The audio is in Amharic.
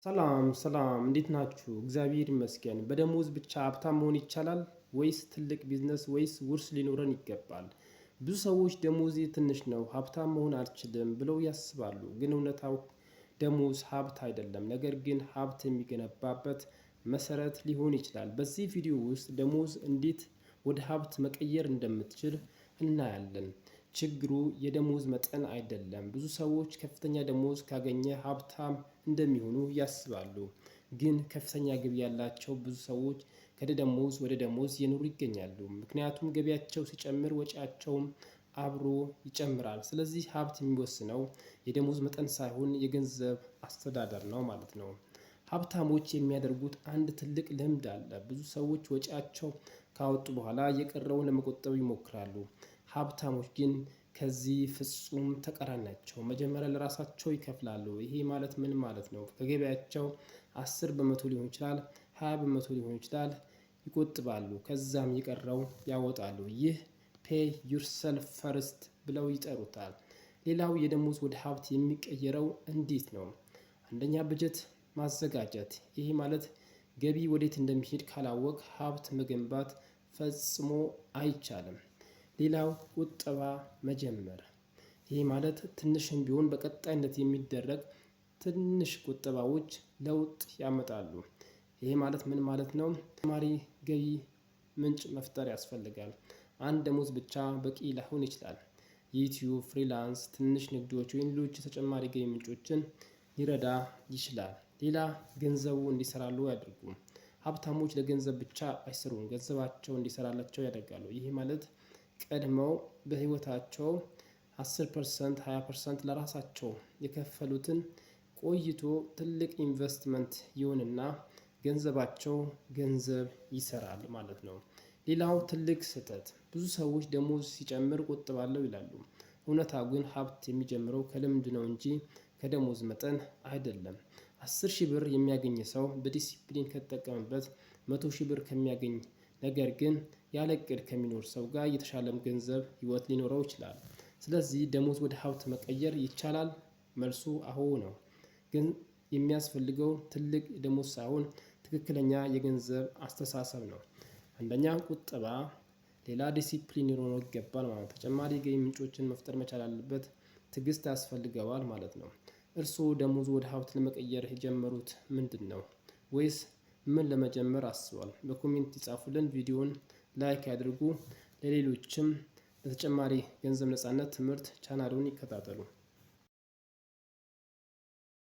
ሰላም እንዴት ናችሁ? እግዚአብሔር ይመስገን። በደሞዝ ብቻ ሀብታም መሆን ይቻላል ወይስ ትልቅ ቢዝነስ ወይስ ውርስ ሊኖረን ይገባል? ብዙ ሰዎች ደሞዜ ትንሽ ነው ሀብታም መሆን አልችልም ብለው ያስባሉ። ግን እውነታው ደሞዝ ሀብት አይደለም፣ ነገር ግን ሀብት የሚገነባበት መሰረት ሊሆን ይችላል። በዚህ ቪዲዮ ውስጥ ደሞዝ እንዴት ወደ ሀብት መቀየር እንደምትችል እናያለን። ችግሩ የደሞዝ መጠን አይደለም። ብዙ ሰዎች ከፍተኛ ደሞዝ ካገኘ ሀብታም እንደሚሆኑ ያስባሉ። ግን ከፍተኛ ገቢ ያላቸው ብዙ ሰዎች ከደሞዝ ወደ ደሞዝ እየኖሩ ይገኛሉ። ምክንያቱም ገቢያቸው ሲጨምር ወጪያቸውም አብሮ ይጨምራል። ስለዚህ ሀብት የሚወስነው የደሞዝ መጠን ሳይሆን የገንዘብ አስተዳደር ነው ማለት ነው። ሀብታሞች የሚያደርጉት አንድ ትልቅ ልምድ አለ። ብዙ ሰዎች ወጪያቸው ካወጡ በኋላ የቀረውን ለመቆጠብ ይሞክራሉ። ሀብታሞች ግን ከዚህ ፍጹም ተቃራኒ ናቸው። መጀመሪያ ለራሳቸው ይከፍላሉ። ይሄ ማለት ምን ማለት ነው? ከገቢያቸው 10% ሊሆን ይችላል፣ 20% ሊሆን ይችላል ይቆጥባሉ። ከዛም የቀረው ያወጣሉ። ይህ ፔይ ዩርሰልፍ ፈርስት ብለው ይጠሩታል። ሌላው የደሞዝ ወደ ሀብት የሚቀየረው እንዴት ነው? አንደኛ በጀት ማዘጋጀት። ይሄ ማለት ገቢ ወዴት እንደሚሄድ ካላወቅ ሀብት መገንባት ፈጽሞ አይቻልም። ሌላው ቁጠባ መጀመር። ይህ ማለት ትንሽም ቢሆን በቀጣይነት የሚደረግ ትንሽ ቁጠባዎች ለውጥ ያመጣሉ። ይሄ ማለት ምን ማለት ነው? ተጨማሪ ገቢ ምንጭ መፍጠር ያስፈልጋል። አንድ ደሞዝ ብቻ በቂ ላይሆን ይችላል። ዩቲዩብ፣ ፍሪላንስ፣ ትንሽ ንግዶች ወይም ሌሎች ተጨማሪ ገቢ ምንጮችን ሊረዳ ይችላል። ሌላ ገንዘቡ እንዲሰራሉ ያድርጉ። ሀብታሞች ለገንዘብ ብቻ አይሰሩም፣ ገንዘባቸው እንዲሰራላቸው ያደርጋሉ። ይህ ማለት ቀድመው በህይወታቸው 10% 20% ለራሳቸው የከፈሉትን ቆይቶ ትልቅ ኢንቨስትመንት ይሆንና ገንዘባቸው ገንዘብ ይሰራል ማለት ነው። ሌላው ትልቅ ስህተት፣ ብዙ ሰዎች ደሞዝ ሲጨምር ቆጥባለሁ ይላሉ። እውነታው ግን ሀብት የሚጀምረው ከልምድ ነው እንጂ ከደሞዝ መጠን አይደለም። 10,000 ብር የሚያገኝ ሰው በዲሲፕሊን ከተጠቀመበት 100,000 ብር ከሚያገኝ ነገር ግን ያለ እቅድ ከሚኖር ሰው ጋር የተሻለም ገንዘብ ህይወት ሊኖረው ይችላል። ስለዚህ ደሞዝ ወደ ሀብት መቀየር ይቻላል? መልሱ አዎ ነው። ግን የሚያስፈልገው ትልቅ ደሞዝ ሳይሆን ትክክለኛ የገንዘብ አስተሳሰብ ነው። አንደኛ ቁጠባ፣ ሌላ ዲሲፕሊን ሊኖረው ይገባል ማለት ነው። ተጨማሪ ገቢ ምንጮችን መፍጠር መቻል አለበት። ትዕግስት ያስፈልገዋል ማለት ነው። እርስዎ ደሞዝ ወደ ሀብት ለመቀየር የጀመሩት ምንድን ነው? ወይስ ምን ለመጀመር አስቧል? በኮሜንት ይጻፉልን። ቪዲዮውን ላይክ ያድርጉ። ለሌሎችም ለተጨማሪ ገንዘብ ነጻነት ትምህርት ቻናሉን ይከታተሉ።